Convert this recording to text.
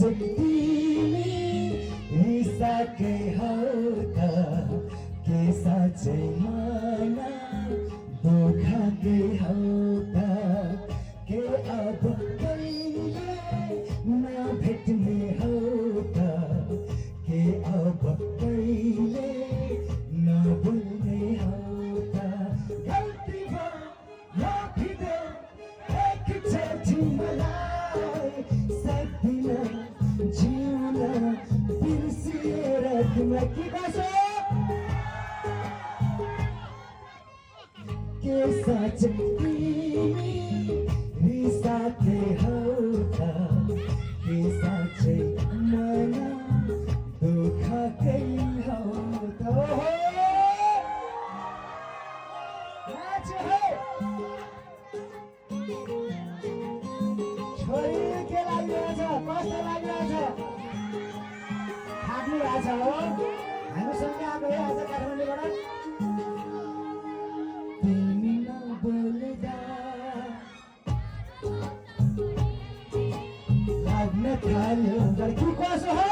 चाहिँ तिमी रिसाकै हौ त के साँच्चै मन धोखाकै हौ त के अब कहिले नभेट्ने हौ त के अब कहिले नभुल्ने हौ त गल्ती भयो माफिदे एकचोटि मलाई सक्दिन जिउन बिर्सिएर तिमीलाई के गर्छौ के साँच्चै तिमी रिसाकै हौ त के साँच्चै मन धोखाकै हौ त ओहो नाच हे छोरी के लागिरहेछ कस्तो लागिरहेछ थाक्नु भएको छ हो हामीसँगै आएको हो आज काठमाडौँबाट तिमी नबोल्दा लाग्न थाल्यो के कसो हो